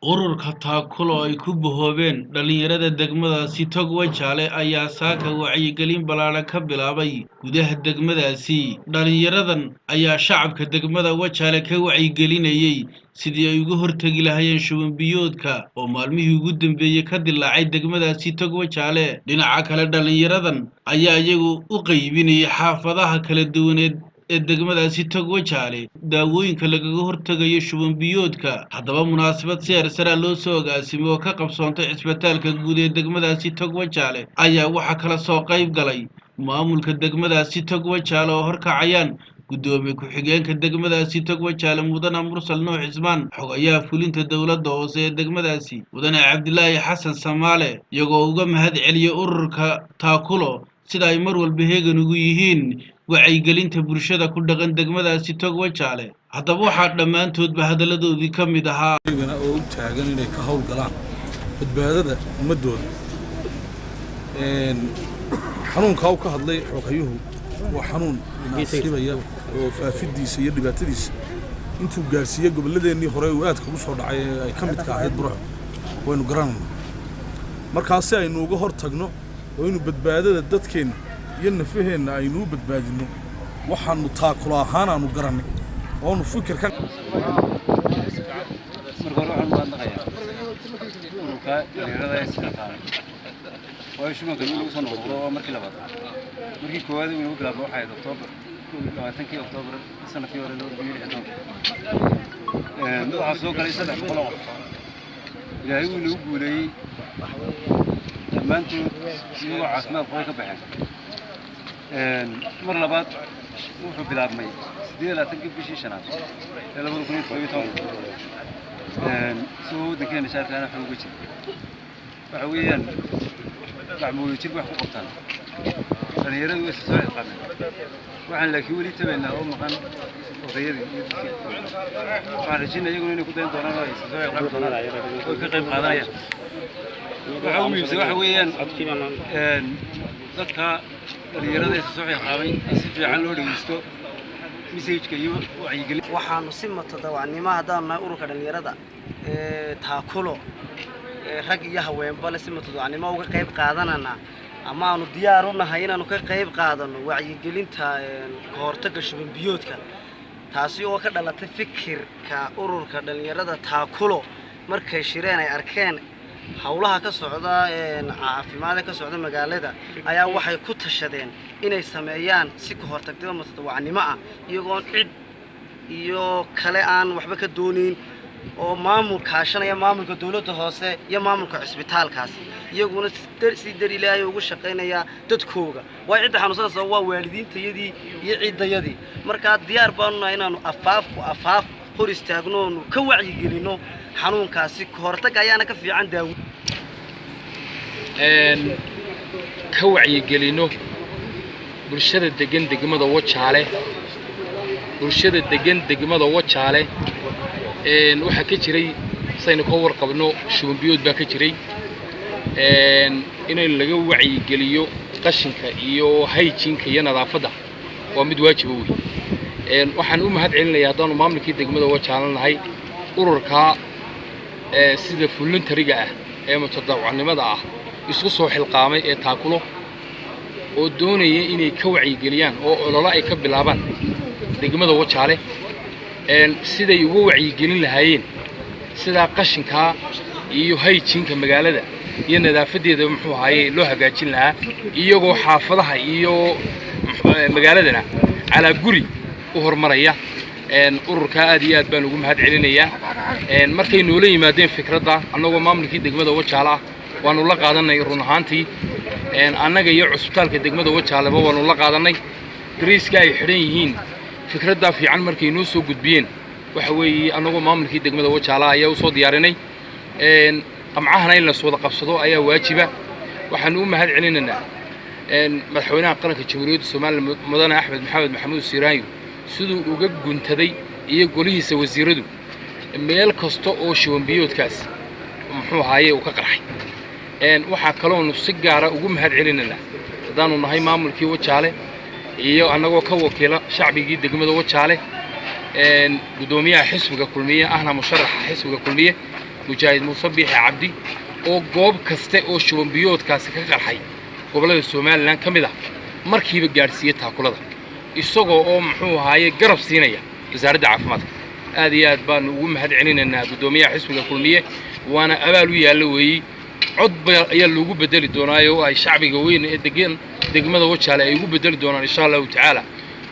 Ururka Taakulo ay ku bohoobeen dhalinyarada degmadaasi Togwajale ayaa saaka wacyigelin ballaaran ka bilaabay gudaha degmadaasi. Dhalinyaradan ayaa shacabka degmada Wajale ka wacyigelinayay sidii ay uga hortagi lahaayeen shuban biyoodka oo maalmihii ugu dambeeyay ka dillaacay degmadaasi Togwajale. Dhinaca kale, dhalinyaradan ayaa iyagu u qaybinayay xaafadaha kala duwaneed ee degmadaasi Togwajale daawooyinka lagaga hortagayo shuban biyoodka. Haddaba munaasabad si heersare loo soo agaasimay oo ka qabsoontay cisbitaalka guud ee degmadaasi Togwajale ayaa waxaa kala soo qayb galay maamulka degmadaasi Togwajale oo horkacayaan gudoomiye ku-xigeenka degmadaasi Togwajale mudane Mursal Nuux Cismaan, xogayaha fulinta dowladda hoose ee degmadaasi mudane Cabdilaahi Xasan Samaale, iyagoo uga mahad celiyay ururka Taakulo sida ay mar walba heegan ugu yihiin wacyigelinta bulshada ku dhaqan degmadaasi Togwajale. Haddaba waxaa dhammaantoodba hadalladoodii ka mid ahaa oo u taagan inay ka hawl galaan badbaadada ummadooda. xanuunka uu ka hadlay xoogayuhu waa xanuun naasibaya oo faafidiisa iyo dhibaatadiisa intuu gaarsiiyay gobolladeennii hore uu aad ugu soo dhacay ay ka mid ka ahayd Burco waynu garanayna. markaas aynu uga hor tagno oo inuu badbaadada dadkeena iyo nafaheenna aynu u badbaadino waxaanu Taakulo ahaan aanu garanay oo nu fikir ka وشو كان يقولون صنعوا والله مركي لبعض مركي كوادي ويقول لك واحد أكتوبر تنكي أكتوبر السنة في ورا بيجي حدهم نروح السوق على يسدح بقلوع إذا يقولوا لي لما أنتوا نروح عسماء بقولك بحين مرة لبعض نروح بلاد مي دي لا تنكي بشي شنات لا بقول كنيت بيتهم سو دكان نشارك أنا في وجهي فحويا بعمل يجيب واحد قطان أنا يرى ويسوي القمة وعن لك يولي تبينا أو مكان غير فارجينا يقولون إنه كده دونا يسوي القمة وكقيم قضايا وعمي بسوا حويا ذكر يرى يسوي القمة يسوي عنه ليستو مسيج كيو وعيقل وحنا سمة تدوعني ما هذا ما أروك اليرى تاكله rag iyo haweenba la simatooda ma uga qayb qaadanana ama aanu diyaar u nahay inaanu ka qayb qaadano wacyigelinta ka hortagga shuban biyoodka taasi oo ka dhalatay fikirka ururka dhalinyarada Taakulo markay shireen ay arkeen hawlaha ka socda caafimaadka ka socda magaalada ayaa waxay ku tashadeen inay sameeyaan si ka hortagga mutadawacnimo ah iyagoo cid iyo kale aan waxba ka doonin oo maamulka kaashanaya maamulka dawladda hoose iyo maamulka cisbitaalkaas iyaguna si dar Ilaahay ugu shaqeynaya dadkooga waa cid xanuunsan waa waalidiintayadii iyo ciidayadii marka diyaar baanu nahay inaanu afaaf hor istaagno ka wacyigelino xanuunkaasi ka hortag ayaana ka fiican daawo ka wacyigelino bulshada degan degmada Wajale waxa ka jiray sayna ka warqabno shuban biyood baa ka jiray in laga wacyigeliyo qashinka iyo hygiene-ka iyo nadaafadda waa mid waajib ah waxaan u mahad celinayaa hadaan maamulkii degmada Wajale nahay ururka sida voluntary-ga ah ee mutadawacnimada ah isku soo xilqaamay ee Taakulo oo doonaya inay ka wacyigeliyaan oo olole ay ka bilaabaan degmada Wajale siday ugu wacyigelin lahaayeen sida qashinka iyo hygiene-ka magaalada iyo nadaafadeeda muxuu ahaayay loo hagaajin lahaa iyagoo xaafadaha iyo magaaladana ala guri u hormaraya ururka aad iyo aad baan ugu mahad celinayaa markay noola yimaadeen fikradda annagoo maamulkii degmada Wajale waanu la qaadanay run ahaantii annaga iyo cusbitaalka degmada Wajale waanu la qaadanay dariiska ay xidhan yihiin fikradda fiican markay noo soo gudbiyeen waxa weeye annagoo maamulkii degmada Wajale ayaa u soo diyaarinay amcahana in la soo qabsado ayaa waajiba waxaan u mahad celinaynaa madaxweynaha qaranka Jamhuuriyadda Soomaaliya mudane Axmed Maxamed Maxamuud Siiraayo sidoo uga guntaday iyo golihiisa wasiiradu meel kasta oo shuban biyoodkaas muxuu ahaayay uu ka qarxay waxa kale oo si gaar ah ugu mahad celinaynaa hadaanu nahay maamulkii Wajale iyo annagoo ka wakiila shacbigii degmada Wajale gudoomiyaha xisbiga kulmiye ahna musharaxa xisbiga kulmiye mujaahid muuse biixi cabdi oo goob kaste oo shuban biyoodkaasi ka qarxay gobollada Somaliland ka mid ah markiiba gaarsiiyay taakulada isagoo oo muxuu ahaayay garab siinaya wasaaradda caafimaadka aad iyo aad baan ugu mahad celinaynaa gudoomiyaha xisbiga kulmiye waana abaal u yaalo weeyay cod ayaa lagu bedeli doonaayo ay shacbiga weyn ee degan degmada Wajaale ay ugu bedeli doonaan insha Allah taala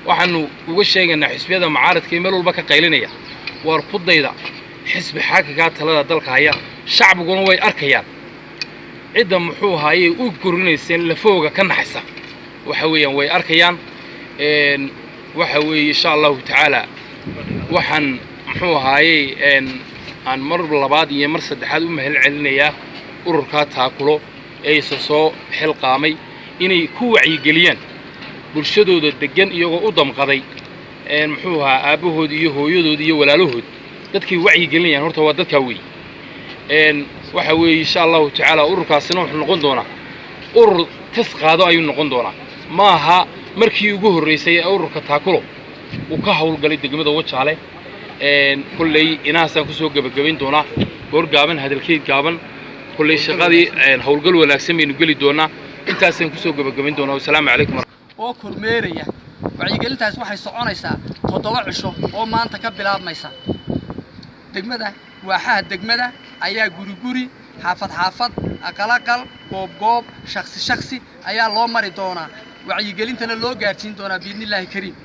waxaanu uga sheegaynaa xisbiyada mucaaradka meel walba ka qaylinaya war ku dayda xisbi xaqiiqa talada dalka haya shacbiguna way arkayaan cida muxuu ahaayay u gorinayseen lafooga ka naxaysa waxa weeyaan way arkayaan waxa weey insha Allah taala waxaan muxuu ahaayay aan mar labaad iyo mar saddexaad u mahad celinayaa ururka taakulo ee soo xilqaamay inay ku wacyigeliyaan bulshadooda degan iyagoo u damqaday muxuu ahaa aabahood iyo hooyadood iyo walaalahood dadkii wacyigelinayaan horta waa dadka weey waxa weey insha Allah taala ururkaasina wuxuu noqon doonaa urur tasqaado ayuu noqon doonaa ma aha markii ugu horeysay ururka taakulo uu ka hawlgalay degmada Wajaale kullay inaasan ku soo gabagabayn doonaa goor gaaban hadalkeed gaaban kullay shaqadii hawlgal wanaagsan baynu gali doonaa intaasaan ku soo gabagabayn doonaa wassalaamu calaykum oo kormeeraya wacyigelintaas waxay soconaysaa 7 cisho oo maanta ka bilaabmaysa degmada waaxaha degmada ayaa guri xaafad aqal goob shakhsi ayaa loo mari doonaa wacyigelintana loo gaarsiin doonaa biidnillaahi kariim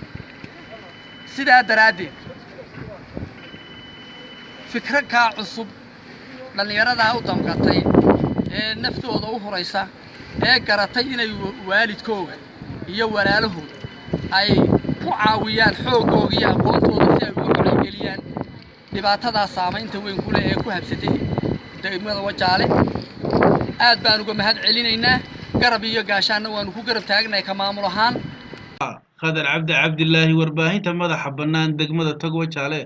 sidaa daraadeed fikradka cusub dhalinyarada u damqatay ee naftooda u horeysa ee garatay inay waalidkooda iyo walaalahooda ay ku caawiyaan xoogooda iyo aqoontooda si ay uga wacyigeliyaan dhibaatada saameynta weyn ku leh ee ku habsatay degmada Wajaale aad baan uga mahad celinaynaa garab iyo gaashaana waanu ku garab taagnahay ka maamul ahaan Khadar Cabdi Cabdillaahi warbaahinta madaxa bannaan degmada Wajaale